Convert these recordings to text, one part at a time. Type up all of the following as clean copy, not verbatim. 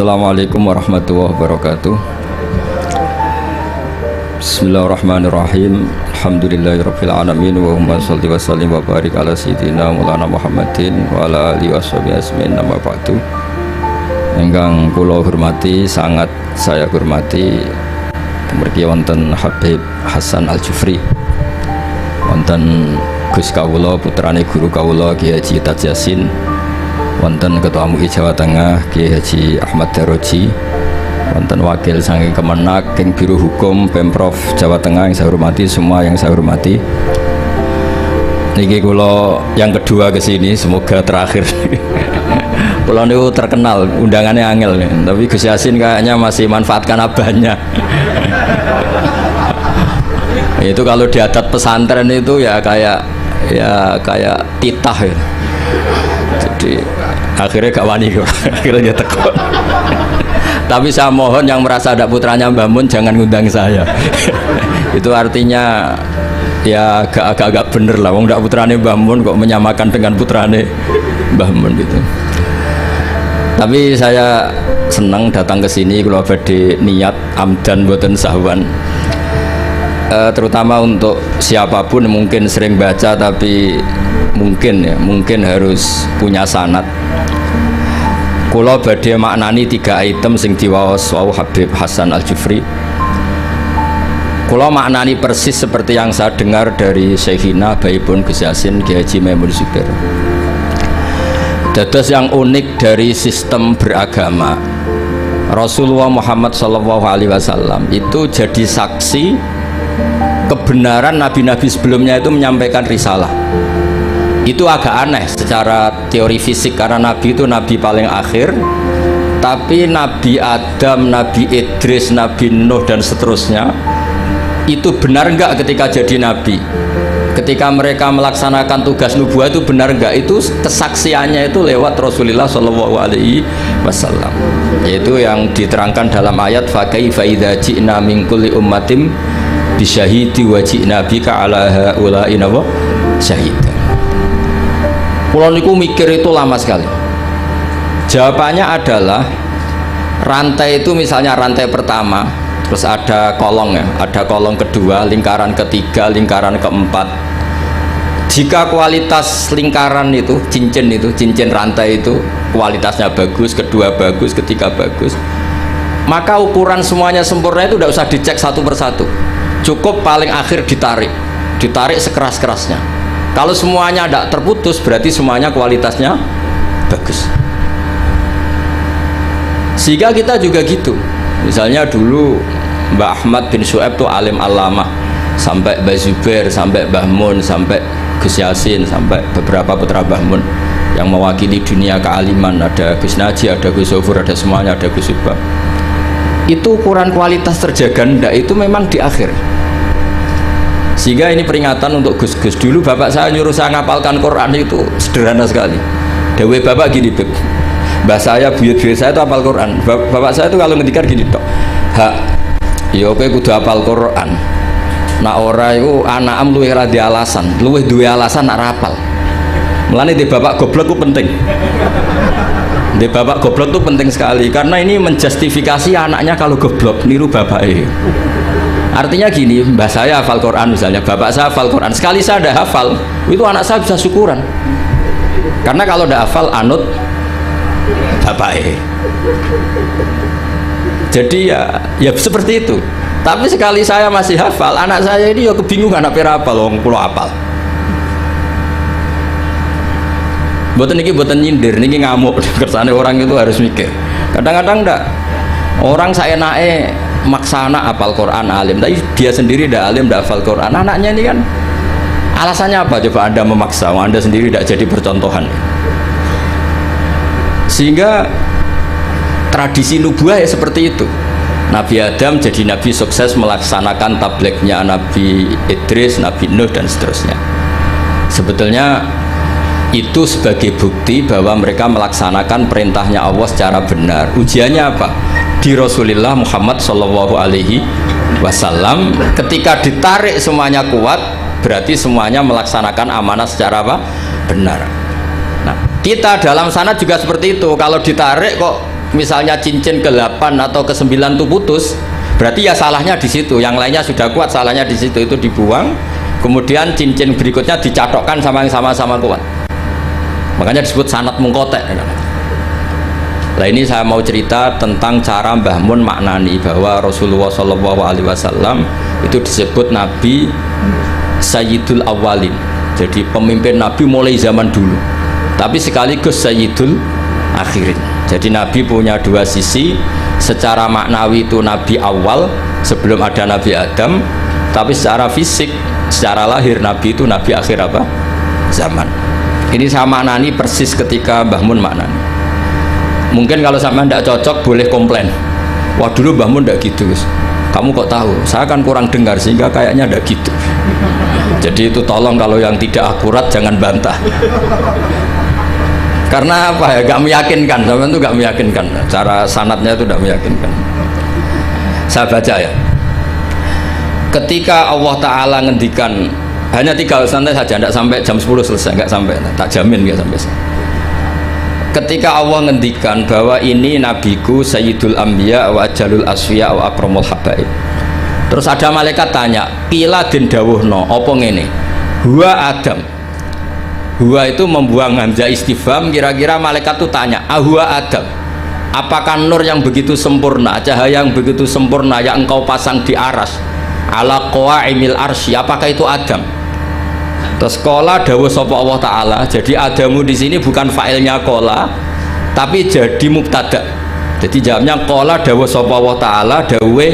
Assalamualaikum warahmatullahi wabarakatuh. Bismillahirrahmanirrahim. Alhamdulillahirabbil alamin wa humma shalli wa sallim wa barik ala sayyidina Maulana Muhammadin wa ala alihi washabihi ajmain. Nama ba'du. Ingkang kula hormati, sangat saya hormati mriki wonten Habib Hasan Al-Jufri, wonten Gus kawula putrane guru kawula Kiai Haji Taj Yasin, wonten Ketua MUI Jawa Tengah Kiai Haji Ahmad Daroji, wonten wakil saking Kemenak ing Biro Hukum Pemprov Jawa Tengah yang saya hormati, semua yang saya hormati. Niki kula yang kedua ke sini, semoga terakhir. Kula niku terkenal undangannya angel nih, tapi Gus Yasin kayaknya masih manfaatkan abahnya. Itu kalau di adat pesantren itu ya kayak titah ya. Jadi akhirnya gak wani kok, akhirnya tekon. Tapi saya mohon yang merasa ada putranya Mbah Mun jangan ngundang saya. Itu artinya ya agak bener lah, wong ndak putrane Mbah Mun kok menyamakan dengan putrane Mbah Mun gitu. Tapi saya senang datang ke sini kalau badhe niat amdan boten sahwan. Terutama untuk siapapun mungkin sering baca tapi mungkin harus punya sanad. Kula badhe maknani 3 item sing diwaos wau Habib Hasan Al-Jufri. Kula maknani persis seperti yang saya dengar dari Syekhina Baipun Gus Yasin Kiai Haji Maimun Zubair. Dados yang unik dari sistem beragama, Rasulullah Muhammad SAW itu jadi saksi kebenaran nabi-nabi sebelumnya itu menyampaikan risalah. Itu agak aneh secara teori fisik karena nabi itu nabi paling akhir, tapi Nabi Adam, Nabi Idris, Nabi Nuh dan seterusnya itu benar enggak ketika jadi nabi? Ketika mereka melaksanakan tugas nubuah itu benar enggak? Itu kesaksiannya itu lewat Rasulullah SAW, yaitu yang diterangkan dalam ayat fakaifa idza ji'na min kulli ummatin bisyahidi wa ji'na bika ala haula'i syahida. Kula niku mikir itu lama sekali. Jawabannya adalah rantai itu, misalnya rantai pertama, terus ada kolong ya, ada kolong kedua, lingkaran ketiga, lingkaran keempat. Jika kualitas lingkaran itu, cincin rantai itu kualitasnya bagus, kedua bagus, ketiga bagus, maka ukuran semuanya sempurna itu tidak usah dicek satu persatu. Cukup paling akhir ditarik sekeras-kerasnya. Kalau semuanya tidak terputus, berarti semuanya kualitasnya bagus. Sehingga kita juga gitu. Misalnya dulu Mbah Ahmad bin Syuaib itu alim alamah, sampai Mbah Zubair, sampai Mbah Mun, sampai Gus Yasin, sampai beberapa putra Mbah Mun yang mewakili dunia kealiman. Ada Gus Naji, ada Gus Sofur, ada semuanya, ada Gus Subah. Itu ukuran kualitas terjaga ndak itu memang di akhir. Sehingga ini peringatan untuk Gus-Gus. Dulu bapak saya nyuruh saya ngapalkan Quran itu sederhana sekali. Dewe bapak gini, Beb, mbah saya, buyut-buyut saya itu hafal Quran. Bapak saya itu kalau ngendikan gini tok, hak ya kowe kudu hafal Quran. Nak ora iku anakam luwih ra di alasan, luwih duwe alasan nak rapal. Mulane di bapak goblok itu penting. Di bapak goblok itu penting sekali karena ini menjustifikasi anaknya kalau goblok niru bapaknya. Artinya gini, mbah saya hafal Quran misalnya, bapak saya hafal Quran, sekali saya ada hafal, itu anak saya bisa syukuran. Karena kalau ada hafal anut bapaknya. Jadi ya seperti itu. Tapi sekali saya masih hafal, anak saya ini ya kebingungan apa hafal, wong kula hafal. Boten niki boten nyindir, niki ngamuk. Kersane orang itu harus mikir. Kadang-kadang enggak. Orang saenake maksa anak hafal Quran alim, tapi dia sendiri tidak alim, tidak hafal Quran. Anaknya ini kan alasannya apa? Coba Anda memaksa, Anda sendiri tidak jadi percontohan. Sehingga tradisi nubuah ya seperti itu. Nabi Adam jadi nabi sukses melaksanakan tablignya Nabi Idris, Nabi Nuh dan seterusnya. Sebetulnya itu sebagai bukti bahwa mereka melaksanakan perintahnya Allah secara benar. Ujiannya apa? Di Rasulullah Muhammad SAW, ketika ditarik semuanya kuat, berarti semuanya melaksanakan amanah secara apa? Benar. Nah, kita dalam sana juga seperti itu. Kalau ditarik kok misalnya cincin ke-8 atau ke-9 itu putus, berarti ya salahnya di situ. Yang lainnya sudah kuat, salahnya di situ, itu dibuang. Kemudian cincin berikutnya dicatokkan sama yang sama-sama kuat. Makanya disebut sanad mungkotek. Nah ini saya mau cerita tentang cara Mbah Mun maknani bahwa Rasulullah SAW itu disebut Nabi Sayyidul Awwalin. Jadi pemimpin Nabi mulai zaman dulu, tapi sekaligus Sayyidul Akhirin. Jadi Nabi punya dua sisi. Secara maknawi itu Nabi awal sebelum ada Nabi Adam, tapi secara fisik, secara lahir Nabi itu Nabi akhir apa? Zaman. Ini saya maknani persis ketika Mbah Mun maknani. Mungkin kalau sama tidak cocok boleh komplain. Wah dulu Mbah Mun tidak gitu Gus. Kamu kok tahu? Saya kan kurang dengar sehingga kayaknya tidak gitu. Jadi itu tolong kalau yang tidak akurat jangan bantah. Karena apa ya, gak meyakinkan, teman itu gak meyakinkan, cara sanadnya itu gak meyakinkan. Saya baca ya, ketika Allah Ta'ala ngendikan, hanya 3 santai saja, tidak sampai jam 10 selesai, nggak sampai, tak jamin nggak sampai. Ketika Allah ngendikan bahwa ini nabiku Sayyidul Anbiya wa Jalul Asfiya wa Akramul Habaib, terus ada malaikat tanya, pila den dawuhno apa ngene, huwa Adam. Huwa itu membuang hamzah istifham, kira-kira malaikat itu tanya, ahwa Adam, apakah nur yang begitu sempurna, cahaya yang begitu sempurna yang engkau pasang di aras ala qawaimil arsy, apakah itu Adam? Terus qala dawuh sapa Allah Ta'ala, jadi Adamu di sini bukan fa'ilnya qala tapi jadi mubtada. Jadi jawabnya qala dawuh sapa Allah Ta'ala dawuh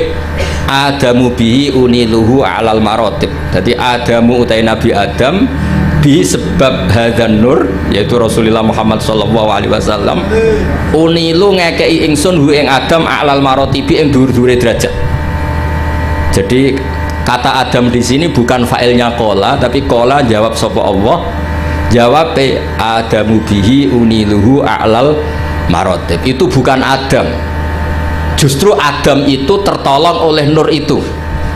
Adamu bihi uniluhu alal marotib. Jadi Adamu utai Nabi Adam bi sebab hadan nur, yaitu Rasulullah Muhammad SAW, unilu ngekei ingsun hu ing Adam alal marotibi ing dhuwur-dhuwure derajat. Jadi kata Adam di sini bukan fa'ilnya qala, tapi qala jawab sapa Allah, jawab Adamu bihi uniluhu alal marotib. Itu bukan Adam, justru Adam itu tertolong oleh nur itu.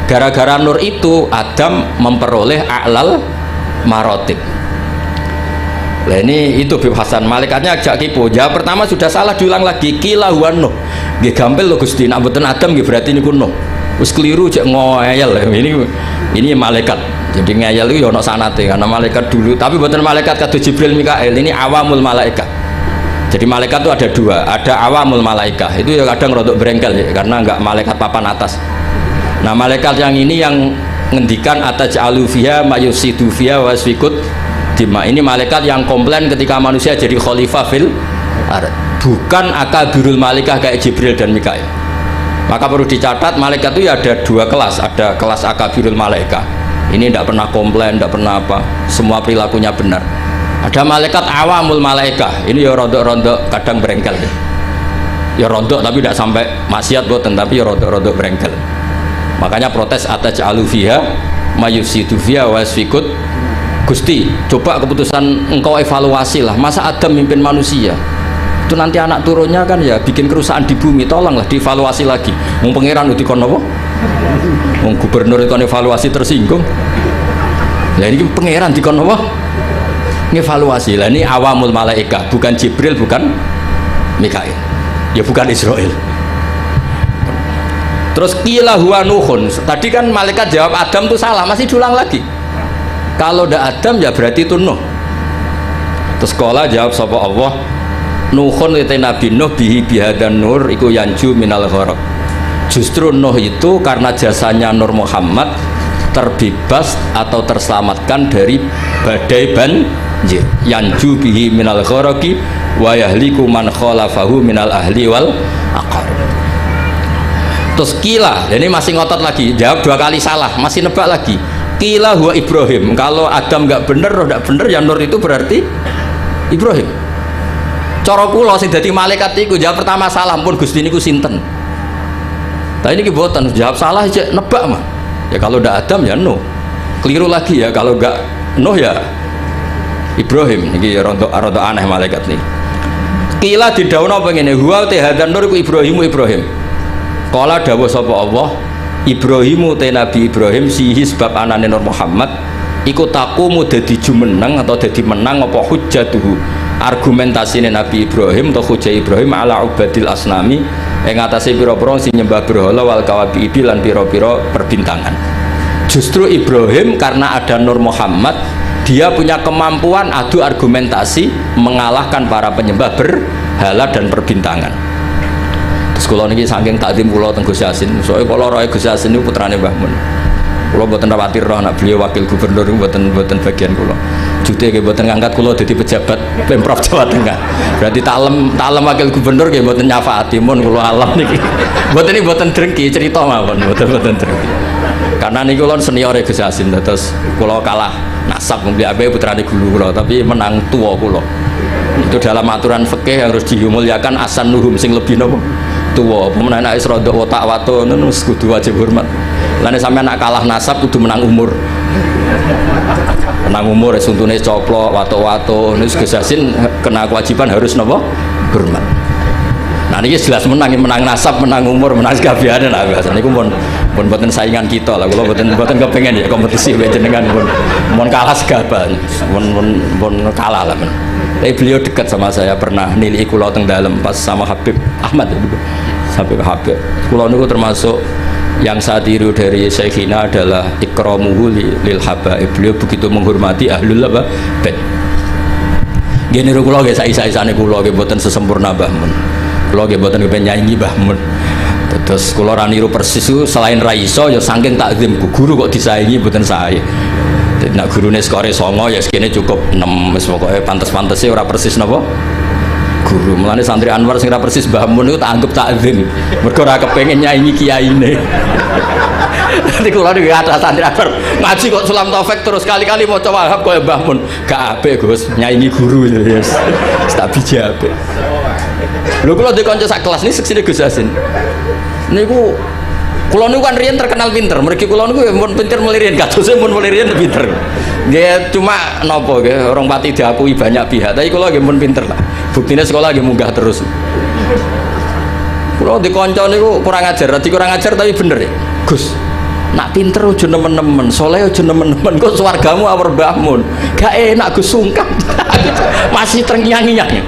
Gara-gara nur itu Adam memperoleh alal marotib. Nah ini itu Bib Hasan, malaikatnya agak kipu. Jawab pertama sudah salah, diulang lagi, kila huwa nuh. Nggih gampil lho Gusti, nek mboten Adam nggih berarti niku nuh. Wis keliru cek ngoyel. Ini malaikat. Jadi ngeyel itu ya ono sanate karena malaikat dulu, tapi mboten malaikat kados Jibril Mikail, ini awamul malaikat. Jadi malaikat itu ada dua, ada awamul malaikat. Itu ya kadang rodok berengkel ya, karena enggak malaikat papan atas. Nah, malaikat yang ini yang ngendikan ataj'alu fiha mayusidu fiha wasfikut dima. Ini malaikat yang komplain ketika manusia jadi khalifah fil ard, bukan akabirul malaikah kayak Jibril dan Mikail. Maka perlu dicatat, malaikat itu ya ada dua kelas, ada kelas akabirul malaikah, ini tidak pernah komplain, tidak pernah apa, semua perilakunya benar. Ada malaikat awamul malaikah, ini ya rondok-rondok kadang berengkel ya rondok tapi tidak sampai maksiat boten, tapi ya rondok-rondok berengkel. Makanya protes ataj'alu fiha mayusidu fiha wasfikut. Gusti, coba keputusan engkau evaluasi lah, masa Adam mimpin manusia itu nanti anak turunnya kan ya bikin kerusakan di bumi, tolonglah dievaluasi lagi. Wong pangeran itu dikon apa? Wong gubernur itu evaluasi tersinggung. Lah ini pangeran dikon apa? Ngevaluasi. Lah ini awamul malaikah, bukan Jibril, bukan Mikail, ya bukan Israel. Terus qila huwa nuhun, tadi kan malaikat jawab Adam itu salah, masih diulang lagi. Kalau ndak Adam ya berarti itu Nuh. Terus qala jawab sapa Allah, Nuhun itu Nabi Nuh bihi bihadan nur iku yanju minal gharq. Justru Nuh itu karena jasanya Nur Muhammad terbebas atau terselamatkan dari badai banjir. Yanju bihi minal gharqi wa yahliku man khalafahu minal ahli wal aqarib. Terus kila, ini masih ngotot lagi, jawab dua kali salah, masih nebak lagi. Kila huwa Ibrahim. Kalau Adam nggak bener, roh nggak bener, ya nur itu berarti Ibrahim. Cara kula sing dadi malaikat iku jawab pertama salah, pun Gusti niku sinten. Tapi ini kibotan jawab salah aja nebak mah. Ya kalau ndak Adam ya Nuh. Keliru lagi ya kalau nggak Nuh ya Ibrahim. Ini rontok aneh malaikat nih. Kila didhawuhna pengene huwa hadan nur iku Ibrahim. Kala dawuh sapa Allah, Ibrahimu te Nabi Ibrahim sihi sebab anane Nur Muhammad iku taqumu dadi jumeneng atau dadi menang apa hujjatuhu argumentasine Nabi Ibrahim atau hujah Ibrahim ala ubadil asnami yang atase pira-pira sing nyembah berhala wal kawabibi lan pira-pira perbintangan. Justru Ibrahim karena ada Nur Muhammad, dia punya kemampuan adu argumentasi mengalahkan para penyembah berhala dan perbintangan. Terus kula niki saking takdim kula teng Gus Yasin, soalnya kula roe Gus Yasin niku putrane Mbah Mun. Kula mboten khawatir roh anak beliau wakil gubernur mboten bagian kula. Jute nggih mboten ngangkat kula dadi pejabat Pemprov Jawa Tengah. Berarti taklem wakil gubernur nggih mboten nyafaati mun kula alam niki. Mboten drengki cerita mawon, mboten drengki. Karena niku kula senior Gus Yasin terus kula kalah nasab mbek ape putrane guru kula tapi menang tua kula. Itu dalam aturan fikih harus dimuliakan asan nuhum sing lebih nopo tua. Pemenang anak isrodok otak wato nus kudu wajib hormat. Lane sampean nak kalah nasab kudu menang umur. Menang umur suntune coplok wato-wato nus Gus Yasin kena kewajiban harus nopo hormat. Nah ini jelas menang nasab, menang umur, menang sekabiane lah biasa. Niku pun boten saingan kita lah. Kalau boten kepengen ya kompetisi jenengan pun kalah segaban, pun kalah lah. Tapi beliau dekat sama saya, pernah nilai kula teng dalem pas sama Habib Ahmad sampai Habib. Kula niku termasuk yang saya tiru dari Syekhina adalah ikramuhu lil habaib. Beliau begitu menghormati ahlul bait. Gini kula nggih saisa-isane kula nggih boten sesempurna Mbah Mun. Kula nggih mboten kepen nyanyi Mbah Mun. Terus kula ra niru persis itu selain ra iso ya saking takzim guru kok disaingi mboten sae. Dadi nek gurune skore 9 ya sekene cukup 6 wis pokoke pantes-pantese ora persis napa guru. Mulane santri Anwar sing ra persis Mbah Mun itu tak anggap takzim. Mergo ora kepengin nyanyi kiyaine. Nanti kula niku ada santri Anwar ngaji kok Sulam Taufik terus kali-kali maca Wahab koyo Mbah Mun. Gak apik Gus, nyanyi guru ya. Tak bijak apik. Lho kula di kanca sak kelas niki seksine Gus Yasin. Niku kula niku kan riyen terkenal pinter. Mergi kula niku mun pinter melirin, kadose mun melirin pinter. Nggih cuma napa nggih orang pati diakui banyak pihak, tapi kula nggih mun pinter lah. Buktine sekolah nggih munggah terus. Kula di kanca niku kurang ajar tapi bener ya. Gus, nak pinter aja nemen-nemen, saleh aja nemen-nemen, kok swargamu awur Mbah Mun. Gak enak Gus sungkan. Masih terngiang-ngiang.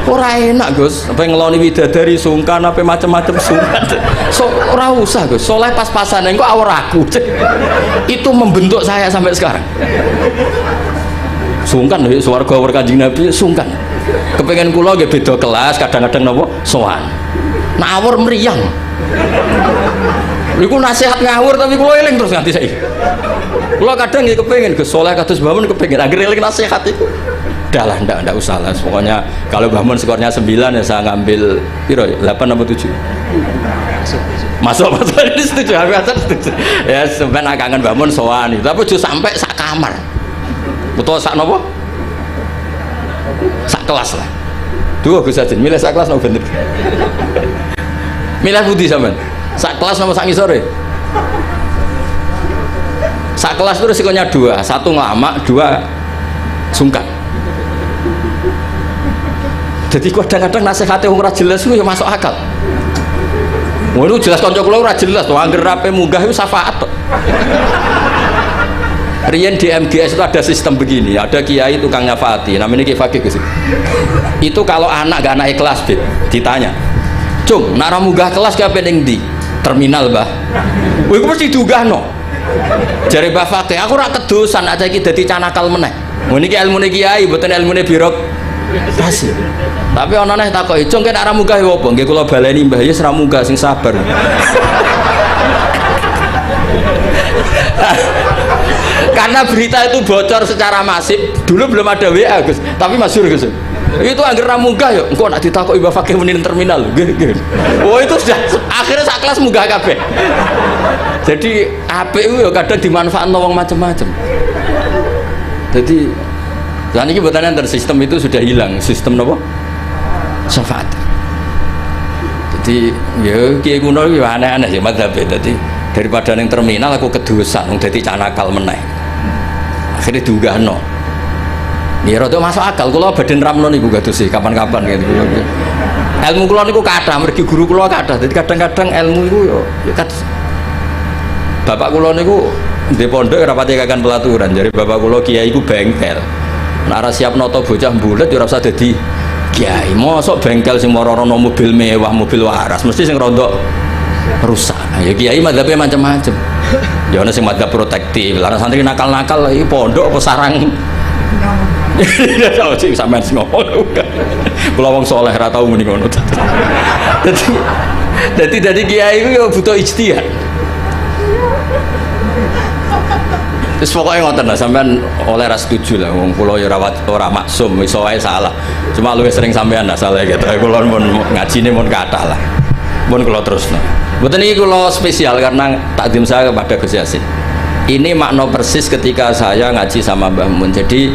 Ora enak Gus, apa ngeloni widadari sungkan apa macam-macam sungkan. So ora usah Gus, soleh pas-pasan engko awur aku. Itu membentuk saya sampai sekarang. Sungkan lho swarga awur Kanjeng Nabi sungkan. Kepengen kula nggih beda kelas, kadang-kadang napa sowan. Nah awur mriyang. Iku nasihat ngawur tapi kula eling terus nganti saiki. Kula kadang nggih kepengin Gus soleh kados Mbah Mun kepengin anggere eling nasihat iku. Udah lah, enggak usah lah. Pokoknya kalau Mbah Mun skornya 9 ya saya ngambil piro 8 atau 7. Masuk ini setuju, aku setuju. Ya sebenarnya kangen Mbah Mun sowan itu, tapi justru sampai sak kamar. Utawa sak napa? Sak kelas lah. Duh Gus Yasin, milih sak kelas napa bener. Milih budi sampean. Sak kelas napa sak ngisore? Sak kelas itu resikonya 2, 1 ngelama, 2 sungkan. Jadi kadang-kadang nasihatnya ora jelas itu ya masuk akal. Wah itu jelas kanca kula ora jelas to, anggere rape munggah itu syafaat to. Riyen di MGS itu ada sistem begini, ada kiai tukang nyafaati, namanya Kiai Fakih Gus. Itu kalau anak gak naik kelas ditanya, "Cung, nak ra munggah kelas ki ape ning ndi?" "Terminal, Mbah." Wah iku mesti diunggahno. Jare Mbah Fakih, "Aku ora kedosan aja iki dadi canakal meneh." Niki ilmune kiai, mboten ilmune birok. Kasih. Tapi ana neh takoki, "Cung kene ora munggah ya apa?" "Nggih kula baleni Mbah, ya ora munggah sing sabar." Karena berita itu bocor secara masif, dulu belum ada WA Gus, tapi masyhur Gus. Itu angger ra munggah ya, engko nek ditakoki Mbah Fakih muni terminal. Nggih. Oh itu sudah akhirnya sak kelas munggah kabeh. Jadi apik itu ya kadang dimanfaatno wong macam-macam. Jadi dan ini buatan antar sistem itu sudah hilang, sistem apa? Syafaat. Jadi ya kiai kuno itu aneh-aneh sih madzhabnya. Jadi daripada yang terminal aku kedosan, jadi canakal meneh. Akhirnya diunggahno. Ya rada masuk akal. Kalau badan ramno niku gak sih kapan-kapan gitu. Ilmu kula niku kathah, mergi guru kula kathah. Jadi kadang-kadang ilmu itu ya kathah. Bapak kula niku di pondok rapati kakan pelaturan. Jadi bapak kula kiai iku bengkel. Nek ora siap noto bocah mbulet ya ora usah dadi kiai. Mosok bengkel sing moro-rono mobil mewah, mobil waras, mesti sing rondok rusak. Ya kiai madzhabe macam-macam. Ya ana sing madzhab protektif, ana santri nakal-nakal iki pondok apa sarang. Ya sing sampean sing ngono. Kula wong saleh ora tau muni ngono. Dadi kiai iku butuh ijtihad. Terus pokoknya ngoten lah, sampean oleh ras setuju lah, wong kula ya ora maksum, iso wae salah. Cuma luwih sering sampean lah salah gitu. Kula mun ngajine mun kathah lah. Mun kula terusno. Mboten iki kula spesial karena takdim saya kepada Gus Yasin. Ini makna persis ketika saya ngaji sama Mbah Mun. Jadi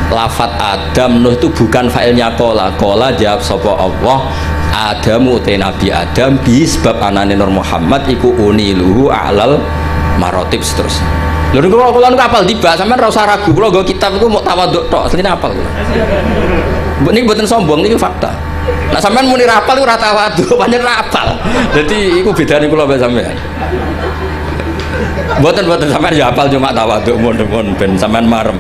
lafat Adam Nuh itu bukan failnya kola. Kola jawab sapa Allah. Adamu te Nabi Adam bi sebab anane Nur Muhammad iku uniluhu alal marotib seterusnya. Lha niku kula apal tiba sampean ora usah ragu. Kula nggo kitab iku mau tawaduk tok, asline apal kula. Niki mboten sombong niki fakta. Nek sampean muni rapal iku ora tawaduk, pancen rapal. Dadi iku bedane kula mbek sampean. Mboten sampean ya apal cuma tawaduk mun ben sampean marem.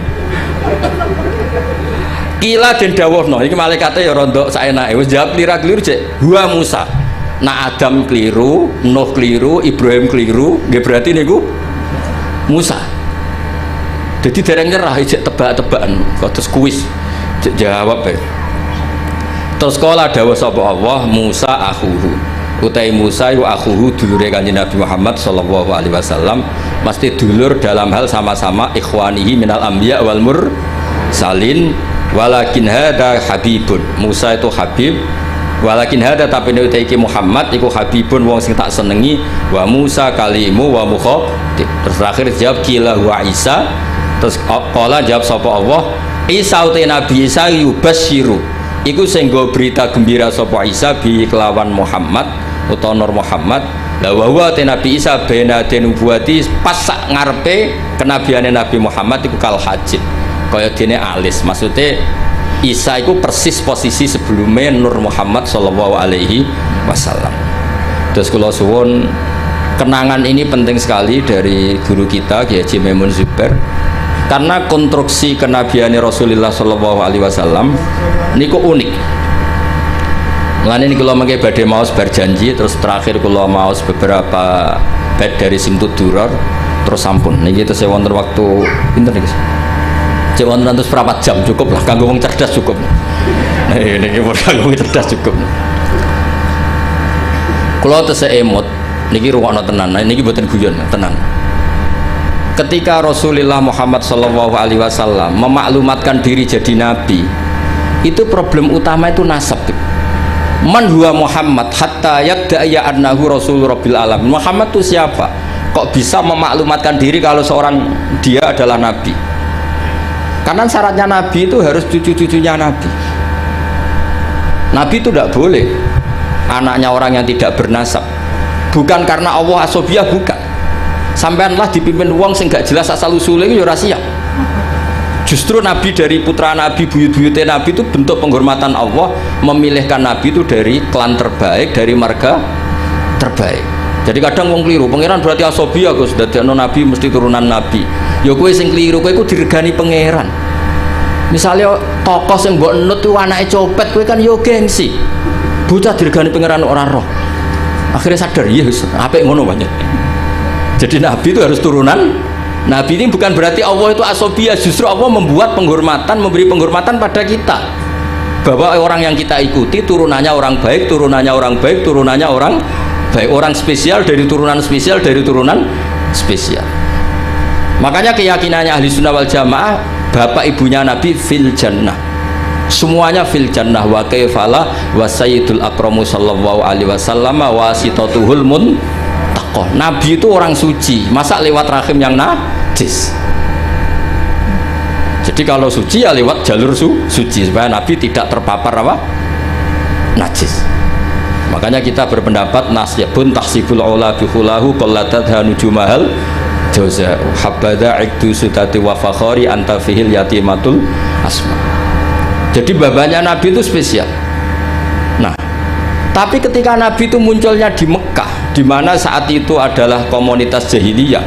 Kila den dawuhno iki malaikate ya rondok saenake wis jawab lira-kliru cek huwa Musa. Nah Adam keliru, Nuh keliru, Ibrahim keliru, nggih berarti niku Musa. Jadi dereng nyerah ijek tebak-tebakan kados kuis jawab ya. Terus kala dawuh sapa Allah Musa akhuhu. Utai Musa iku akhuhu dulure Kanjeng Nabi Muhammad sallallahu alaihi wasallam, mesti dulur dalam hal sama-sama ikhwanihi minal anbiya wal mursalin, walakin hada habibun. Musa itu habib, walakin hada tapi nek iki Muhammad iku habibun wong sing tak senengi, wa Musa kalimu wa mukhatib. Terus terakhir jawab kila wa Isa. Terus kala jawab sapa Allah Isa uti Nabi Isa yubasyiru iku sing nggo berita gembira sapa Isa bi kelawan Muhammad utawa Nur Muhammad. La wa te Nabi Isa bena den nubuwati pas sak ngarepe kenabiane Nabi Muhammad iku kal hajid kaya dene alis. Maksudnya Isa itu persis posisi sebelumnya Nur Muhammad sallallahu alaihi wasallam. Terus kula suwun kenangan ini penting sekali dari guru kita Kiai Haji Maimun Zubair, karena konstruksi kenabian Rasulullah sallallahu alaihi wasallam niku unik. Mulane niki kula mengke badhe maos berjanji, terus terakhir kula maos beberapa bait dari Simtud Duror, terus sampun niki tesih wonten waktu pinten niki? Cek wonten terus berapa jam cukup lah kanggo wong cerdas cukup. Nah niki kanggo wong cerdas cukup. Kula tesih emot niki rungokno tenan, niki mboten guyon tenan. Ketika Rasulullah Muhammad sallallahu alaihi wasallam memaklumatkan diri jadi nabi, itu problem utama itu nasab. Man huwa Muhammad hatta yadda'a annahu rasul rabbil alamin. Muhammad itu siapa? Kok bisa memaklumatkan diri kalau seorang dia adalah nabi? Karena syaratnya nabi itu harus cucu-cucunya nabi. Nabi itu tidak boleh anaknya orang yang tidak bernasab. Bukan karena Allah asobiyah, bukan. Sampaianlah dipimpin uang sing gak jelas asal usulnya itu ya siap. Justru nabi dari putra nabi, buyut-buyutnya nabi itu bentuk penghormatan Allah, memilihkan nabi itu dari klan terbaik, dari marga terbaik. Jadi kadang wong keliru, pangeran berarti asobiyah Gus, dadekno nabi mesti turunan nabi. Ya kowe sing keliru, kowe iku diregani pangeran. Misalnya tokoh sing mbok enut itu anake copet, kowe kan yo gengsi. Bocah diregani pangeran ora roh. Akhirnya sadar, iya apik ngono banyak. Jadi nabi itu harus turunan nabi. Ini bukan berarti Allah itu asobiyah, justru Allah membuat penghormatan, memberi penghormatan pada kita, bahwa orang yang kita ikuti turunannya orang baik, turunannya orang baik, turunannya orang baik, orang spesial dari turunan spesial, dari turunan spesial. Makanya keyakinannya ahli sunnah wal jamaah, bapak ibunya nabi fil jannah, semuanya fil jannah. Wa kaifala wa sayyidul akramu sallallahu alaihi wasallam wasitatuhul muntaqah. Nabi itu orang suci, masa lewat rahim yang najis? Jadi kalau suci ya lewat jalur suci supaya nabi tidak terpapar apa? Najis. Makanya kita berpendapat nasyabun tahsibul aula bihulahu qallatadha nujumahal jaza habada ikdu sudati wa fakhari anta fihil yatimatul asma. Jadi babanya nabi itu spesial. Nah, tapi ketika nabi itu munculnya di Mekah, di mana saat itu adalah komunitas jahiliyah,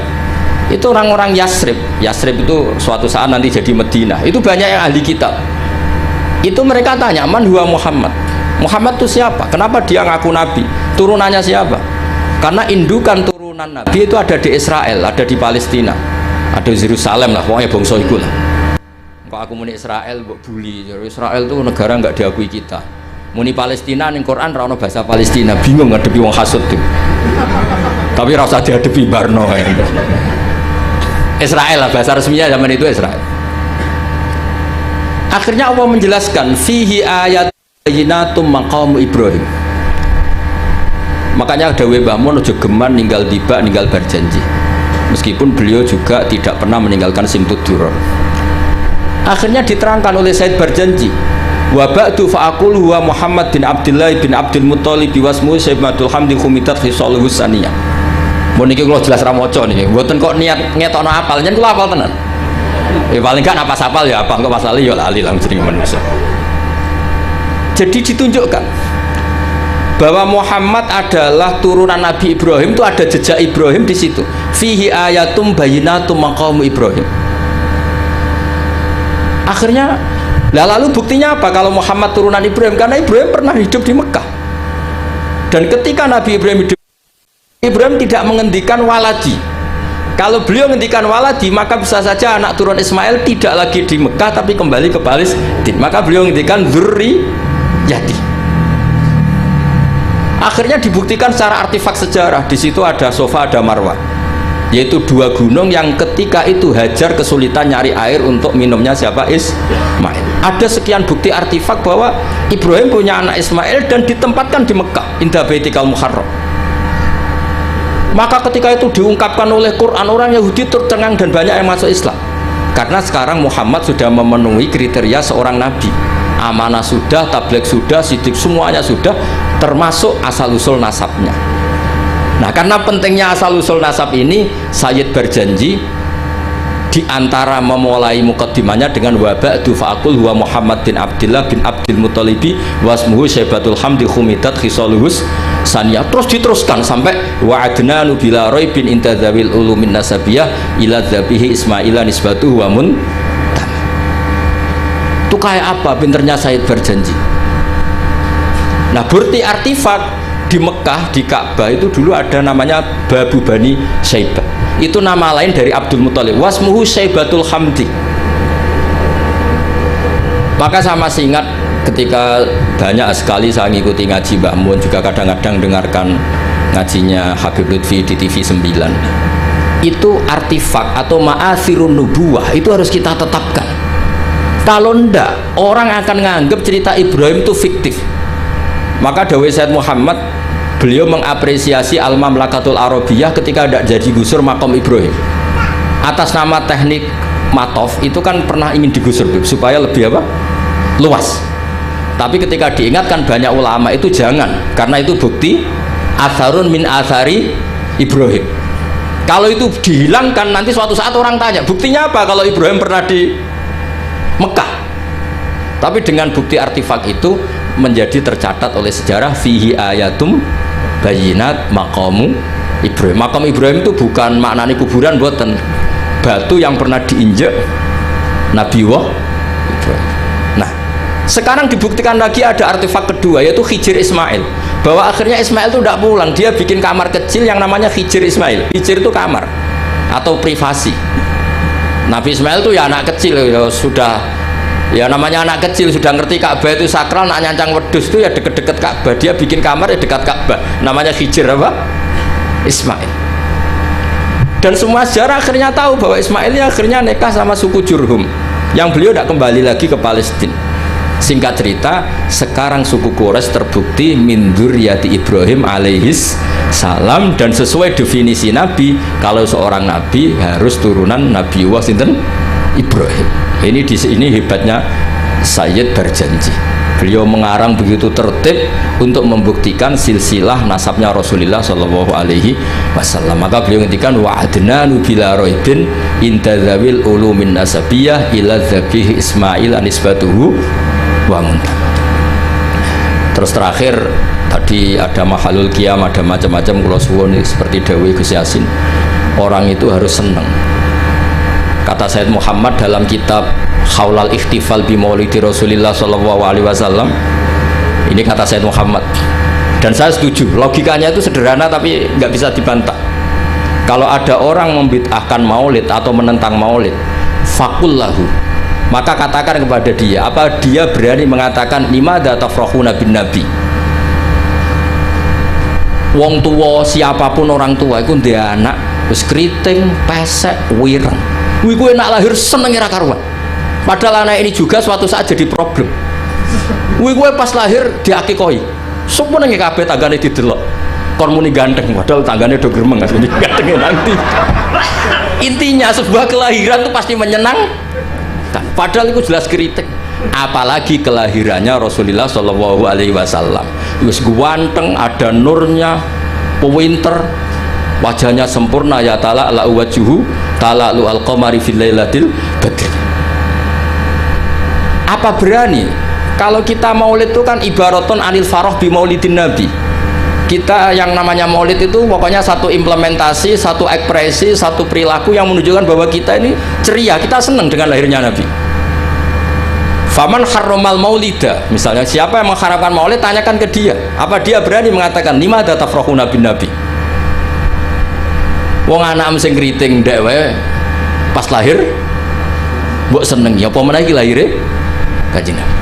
Itu orang-orang Yasrib. Yasrib itu suatu saat nanti jadi Madinah. Itu banyak yang ahli kitab. Itu mereka tanya, man huwa Muhammad? Muhammad itu siapa? Kenapa dia ngaku nabi? Turunannya siapa? Karena indukan turunan nabi itu ada di Israel, ada di Palestina, ada di Yerusalem lah, pokoknya bangsa itu lah. Kalau aku muni Israel, mbok buli. Israel itu negara nggak diakui kita. Muni Palestina ning Quran ra ono bahasa Palestina, bingung ngadepi wong hasud tuh. Tapi ra usah dihadapi barno. Israel lah bahasa resminya zaman itu Israel. Akhirnya Allah menjelaskan fihi ayat bayyinatum maqam Ibrahim. Makanya dawe Mbah Mun aja geman ninggal tiba ninggal berjanji. Meskipun beliau juga tidak pernah meninggalkan simtud duror. Akhirnya diterangkan oleh Said Barjanji. Wa ba'du fa'aqul huwa Muhammad bin Abdullah bin Abdul Muthalib wasmu Syaibatul Hamdi Khumitat Khisaluhus Saniyah. Mun niki kula jelas ra maca niki. Mboten kok niat ngetokno apal, yen kula apal tenan. Paling kan apa sapal ya apa kok pasal ya lali lah jeneng manusia. Jadi ditunjukkan bahwa Muhammad adalah turunan Nabi Ibrahim, itu ada jejak Ibrahim di situ. Fihi ayatum bayyinatum maqam Ibrahim. Akhirnya lalu buktinya apa kalau Muhammad turunan Ibrahim? Karena Ibrahim pernah hidup di Mekah. Dan ketika Nabi Ibrahim hidup, Ibrahim tidak menghentikan waladi. Kalau beliau menghentikan waladi, maka bisa saja anak turun Ismail tidak lagi di Mekah tapi kembali ke Palestina. Maka beliau menghentikan dzurriyyati. Akhirnya dibuktikan secara artefak sejarah. Di situ ada Safa, ada Marwah, yaitu dua gunung yang ketika itu Hajar kesulitan nyari air untuk minumnya siapa? Ismail. Ada sekian bukti artefak bahwa Ibrahim punya anak Ismail dan ditempatkan di Mekah, inda baitikal muharram. Maka ketika itu diungkapkan oleh Quran, orang Yahudi tercengang dan banyak yang masuk Islam. Karena sekarang Muhammad sudah memenuhi kriteria seorang nabi. Amanah sudah, tabligh sudah, sidik semuanya sudah, termasuk asal-usul nasabnya. Nah, karena pentingnya asal-usul nasab ini, Sayyid berjanji di antara memulai mukaddimahnya dengan wa ba'du fa'aqul huwa Muhammad bin Abdullah bin Abdul Muthalibi wasmuhu Syaibatul Hamdi Khumidat Khisaluhus Saniyah. Terus diteruskan sampai wa adnanu bila raibin intadzawil ulumin nasabiyah ila dzabihi Ismaila nisbatuhu wa mun. Itu kayak apa pinternya Sayyid berjanji. Nah, bukti artefak di Mekah, di Ka'bah itu dulu ada namanya Babu Bani Syaibah. Itu nama lain dari Abdul Muthalib. Wasmuhu Syaibatul Hamdi. Maka saya masih ingat ketika banyak sekali saya ngikuti ngaji Mbah Mun, juga kadang-kadang dengarkan ngajinya Habib Lutfi di TV 9. Itu artefak atau ma'athirun nubuwah itu harus kita tetapkan. Kalau ndak, orang akan menganggap cerita Ibrahim itu fiktif. Maka dawuh Sayyid Muhammad, beliau mengapresiasi Al-Mamlakatul Arabiyah ketika tidak jadi gusur makom Ibrahim atas nama teknik matof. Itu kan pernah ingin digusur supaya lebih apa? Luas. Tapi ketika diingatkan banyak ulama itu jangan, karena itu bukti atharun min athari Ibrahim. Kalau itu dihilangkan, nanti suatu saat orang tanya buktinya apa kalau Ibrahim pernah di Mekah. Tapi dengan bukti artefak itu menjadi tercatat oleh sejarah fihi ayatum bayyinat maqamu Ibrahim. Makam Ibrahim itu bukan maknanya kuburan, buatan batu yang pernah diinjak Nabi Ibrahim. Nah, sekarang dibuktikan lagi ada artefak kedua, yaitu Hijir Ismail. Bahwa akhirnya Ismail itu tidak pulang, dia bikin kamar kecil yang namanya Hijir Ismail. Hijir itu kamar atau privasi. Nabi Ismail itu ya anak kecil, ya sudah, ya namanya anak kecil sudah ngerti Ka'bah itu sakral, nak nyancang wedus itu ya deket-deket Ka'bah. Dia bikin kamar ya dekat Ka'bah, namanya Hijir apa? Ismail. Dan semua sejarah akhirnya tahu bahwa Ismail ya akhirnya nikah sama suku Jurhum, yang beliau tidak kembali lagi ke Palestina. Singkat cerita, sekarang suku Quraisy terbukti min dzurriyyati Ibrahim alaihis salam, dan sesuai definisi Nabi, kalau seorang Nabi harus turunan Nabi sinten Ibrahim. Ini di sini hebatnya Sayyid berjanji. Beliau mengarang begitu tertib untuk membuktikan silsilah nasabnya Rasulullah Shallallahu Alaihi Wasallam. Maka beliau ngendikan wa adnanu bila roibin intadzawil ulumin nasabiyah ila dzabih Ismail anisbatuhu wa muntah. Terus terakhir tadi ada mahalul qiyam, ada macam-macam kula suwun seperti dawuh Gus Yasin. orang itu harus senang. Kata Sayyid Muhammad dalam kitab Haulal Ikhtifal bi Maulidi Rasulillah sallallahu alaihi wasallam, ini kata Sayyid Muhammad, dan saya setuju, logikanya itu sederhana tapi nggak bisa dibantah. Kalau ada orang membid'ahkan maulid atau menentang maulid, fakullahu, maka katakan kepada dia, apa dia berani mengatakan limadza tafrahuna bin nabi? Wong tua, siapapun orang tua itu dia anak wis kriting, pesek, wireng, kuwi kowe nak lahir seneng ora karuan, padahal anak ini juga suatu saat jadi problem. Kuwi kowe pas lahir diakikoi semua nang kabeh tanggane didelok kon muni ganteng, padahal tanggane do gremeng asline gantenge nanti. Intinya sebuah kelahiran itu pasti menyenangkan, padahal itu jelas kritik. Apalagi kelahirannya Rasulullah Shallallahu Alaihi Wasallam, wis ganteng, ada nurnya, pewinter, wajahnya sempurna, ya ta'ala la wajhuhu tala'lu al-qamari fil lailatil badri. Apa berani? Kalau kita maulid itu kan ibaratun anil faroh bi maulidin nabi. Kita yang namanya maulid itu pokoknya satu implementasi, satu ekspresi, satu perilaku yang menunjukkan bahwa kita ini ceria, kita senang dengan lahirnya Nabi. Faman harromal maulida, misalnya siapa yang mengharamkan maulid, tanyakan ke dia, apa dia berani mengatakan limadza tafrahuna bin nabi? Wong anak sing kriting ndek wae pas lahir mbok seneng ya apa meneh iki lahire Kanjeng Nabi.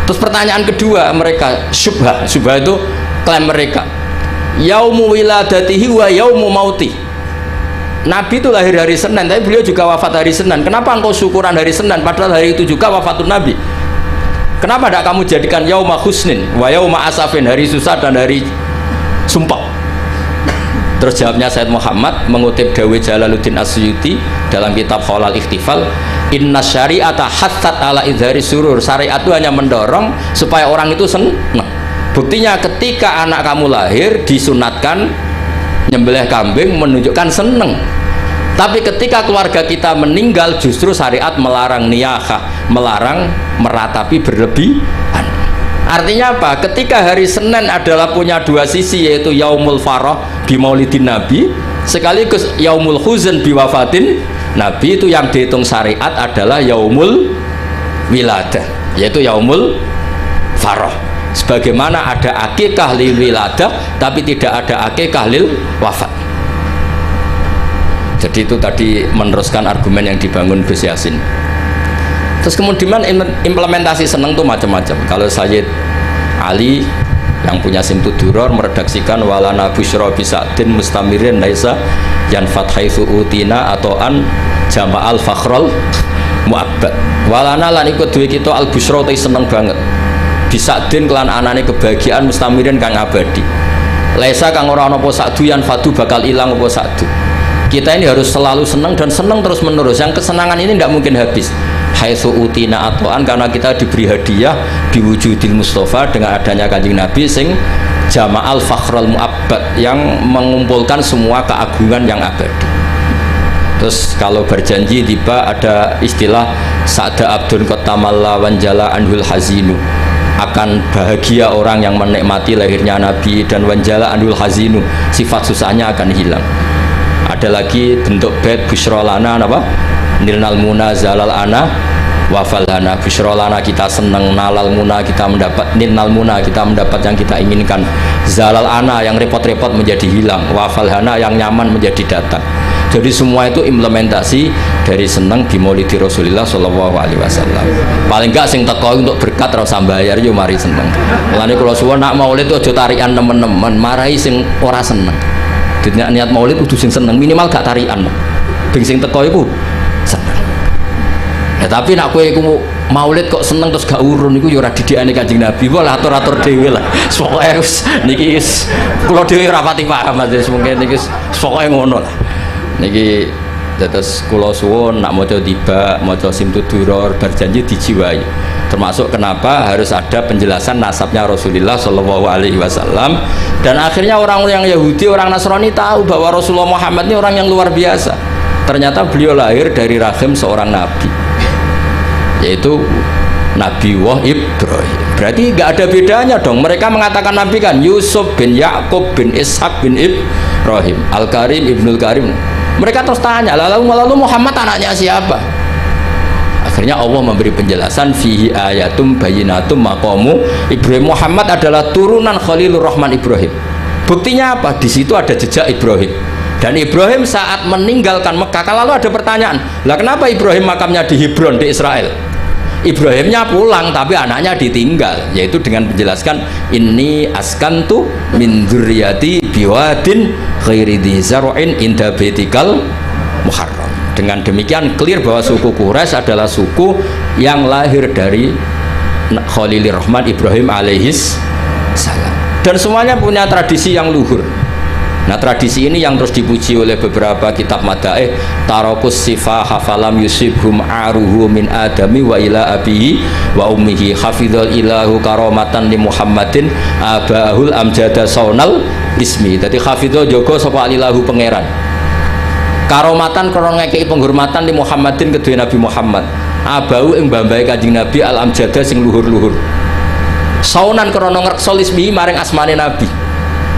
Terus pertanyaan kedua mereka, syubhah itu klaim mereka, yaumu wiladatihi wa yaumu mauti. Nabi itu lahir hari Senin, tapi beliau juga wafat hari Senin. Kenapa engkau syukuran hari Senin padahal hari itu juga wafatun Nabi? Kenapa tidak kamu jadikan yauma husnin wa yauma asafin, hari susah dan hari sumpah? Terus jawabnya Sayyid Muhammad mengutip dawe Jalaluddin Asyuti dalam kitab Haulal Ikhtifal, inna syari'ata hatsat ala idhari surur. Syariat itu hanya mendorong supaya orang itu senang. Buktinya ketika anak kamu lahir disunatkan nyembelih kambing menunjukkan seneng, tapi ketika keluarga kita meninggal justru syariat melarang niyahah, melarang meratapi berlebihan. Artinya apa? Ketika hari Senin adalah punya dua sisi, yaitu yaumul farah bi maulidin nabi sekaligus yaumul huzn bi wafatin nabi, itu yang dihitung syariat adalah yaumul wiladah, yaitu yaumul farah. Sebagaimana ada akikah lil wiladah tapi tidak ada akikah lil wafat. Jadi itu tadi meneruskan argumen yang dibangun Gus Yasin. Terus kemudian implementasi seneng itu macam-macam. Kalau Sayyid Ali yang punya Simtud Duror meredaksikan walana busyra bisadin mustamirin laisa yan fathaitsu utina atau an jama'al fakhrul mu'abbad. Walana lan ikut duwe kita al busyra te seneng banget. Bisa din kelan anane kebahagiaan mustamirin kang abadi. Laisa kang ora ana apa sakdu yan fadu bakal ilang apa sakdu. Kita ini harus selalu senang dan senang terus menerus. Yang kesenangan ini tidak mungkin habis. Haitsu utina atoan, karena kita diberi hadiah biwujudil Mustafa dengan adanya Kanjeng Nabi sing jama'al fakhrul mu'abbad, yang mengumpulkan semua keagungan yang abadi. Terus kalau berjanji tiba ada istilah sa'da abdun qatamalla wanjala anhul hazinu, akan bahagia orang yang menikmati lahirnya Nabi, dan wanjala anhul hazinu, sifat susahnya akan hilang. Ada lagi bentuk bait busyrolana apa? Nilnal muna zalal ana wafalhana. Busyrolana kita senang, nalal muna kita mendapat, nilnal muna kita mendapat yang kita inginkan, zalal ana yang repot-repot menjadi hilang, wafalhana yang nyaman menjadi datang. Jadi semua itu implementasi dari senang di maulidi Rasulullah Shallallahu Alaihi Wasallam. Paling enggak sing teko untuk berkat rasa bayar yo mari seneng. Mulane kula suwun nak maulid aja tarikan teman-teman, marahi sing ora seneng. Niat maulid kudu sing seneng, minimal gak tarikan. Ben sing teko iku seneng. Ya tapi nak kowe iku maulid kok seneng terus gak urun iku ya ora didikane Kanjeng Nabi. Wah atur-atur dhewe lah. Pokoke niki kula dhewe ora pati paham, mungkin niki pokoke ngono lah. Niki terus kula suwun nak maca tiba, maca Simtud Duror berjanji dijiwai. Termasuk kenapa harus ada penjelasan nasabnya Rasulullah Shallallahu Alaihi Wasallam, dan akhirnya orang yang Yahudi, orang Nasrani tahu bahwa Rasulullah Muhammad ini orang yang luar biasa. Ternyata beliau lahir dari rahim seorang nabi, yaitu Nabi Ibrahim. Berarti nggak ada bedanya dong. Mereka mengatakan Nabi kan Yusuf bin Yakub bin Ishak bin Ibrahim, Al-Karim Ibnul Karim. Mereka terus tanya, lalu Muhammad anaknya siapa? Akhirnya Allah memberi penjelasan fihi ayatum bayyinatum maqamu Ibrahim. Muhammad adalah turunan Khalilur Rahman Ibrahim. Buktinya apa? Di situ ada jejak Ibrahim. Dan Ibrahim saat meninggalkan Mekah, lalu ada pertanyaan, lah kenapa Ibrahim makamnya di Hebron di Israel? Ibrahimnya pulang tapi anaknya ditinggal, yaitu dengan menjelaskan ini askantu min dzurriyyati biwadin ghairi dzi zar'in inda baitikal muharram. Dengan demikian clear bahwa suku Quraisy adalah suku yang lahir dari Khalilur Rahman Ibrahim alaihis salam, dan semuanya punya tradisi yang luhur. Nah, tradisi ini yang terus dipuji oleh beberapa kitab madaih. Tarakus sifah hafalam yusibhum aruhu min adami wa ila abihi wa ummihi hafidhal ilahu karomatan li Muhammadin abahul amjada saunal ismi. Jadi hafidhal jogo sapa ilahu pangeran karomatan krono ngekei penghormatan li Muhammadin kedua Nabi Muhammad abahu ing mbambahe Kanjeng Nabi al amjada sing luhur-luhur saunan krono ngrekso ismi maring asmane Nabi.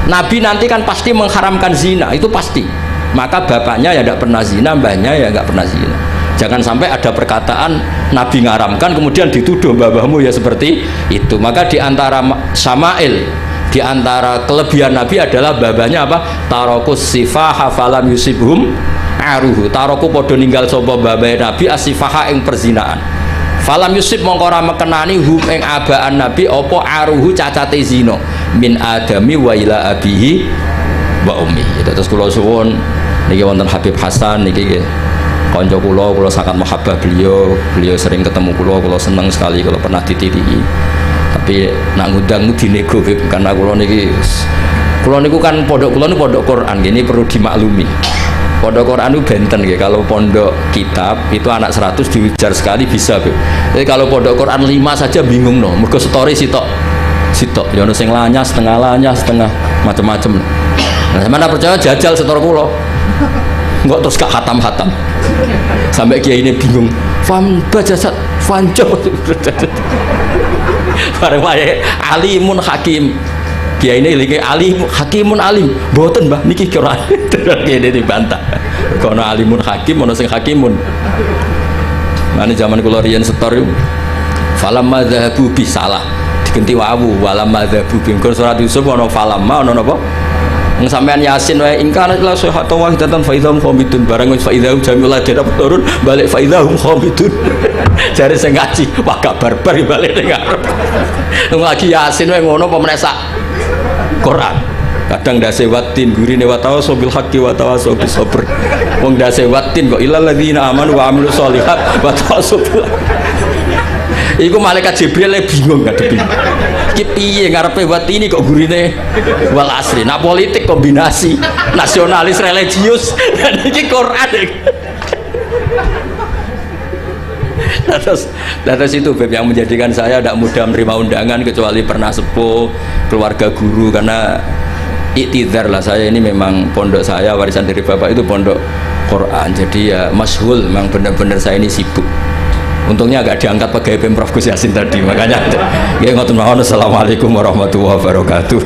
Nabi nanti kan pasti mengharamkan zina, itu pasti. Maka bapaknya ya tidak pernah zina, mbahnya ya nggak pernah zina. Jangan sampai ada perkataan Nabi ngaramkan kemudian dituduh babahmu ya seperti itu. Maka diantara Sama'il, diantara kelebihan Nabi adalah babahnya apa? Tarokus sifah hafalam yusibhum aruhu. Taroku podo ninggal sopo babah Nabi asifaha ing perzinaan. Falam yusib mongkora mekenani hum ing abaan Nabi opo aruhu cacate zino min adami wa ila abihi wa ummi. Terus kula suwun niki wonten Habib Hasan niki kanca kula sangat mahabbah beliau sering ketemu kula seneng sekali kalau pernah dititiki. Tapi nak ngundang dinego karena kula niku kan pondok kula niku pondok Quran, ini perlu dimaklumi. Pondok Quran itu benten ya, kalau pondok kitab itu anak 100 diujar sekali bisa Beb. Jadi kalau pondok Quran 5 saja bingung no, mergo story sitok ya ono sing lanyas setengah macam-macam. Nah, mana percaya jajal setor kula. Enggak terus gak hatam-hatam. Sampai kiai ini bingung. Fam bajasat fanjo. Bareng wae alimun hakim. Kiai ini lagi alim hakimun alim boten mbah niki kira kene dibantah kono alimun hakim ono sing hakimun. Mane zaman kula riyen setor falam madzhabu bi salah digenti wawu walam madzhabu bi surat Yusuf ono falamma ono napa sampean Yasin wae ingkana la sahatu wa hidatan faidhum khamidun barang wis faidhum jamila dene turun balik faidhum khamidun jare sing ngaji wah gak barbar balik ning arep lagi Yasin wae ngono apa meneh sak Quran. Kadang dase watin gurine wa tawassul bil haqqi wa tawassul bis sabr. Wong dase watin kok ilal ladzina amanu wa amilus sholihat wa tawassul. Iku malaikat Jibril bingung ngadepi. Iki piye ngarepe watini kok gurine wal asri. Nak politik kombinasi nasionalis religius dan iki Quran. Terus itu Beb yang menjadikan saya tidak mudah menerima undangan kecuali pernah sepuh keluarga guru, karena iktidar lah saya ini memang pondok saya warisan dari bapak itu pondok Quran, jadi ya masyhul memang benar-benar saya ini sibuk. Untungnya agak diangkat pegawai Pemprov Gus Yasin tadi, makanya ya ngoten mawon. Assalamualaikum warahmatullahi wabarakatuh.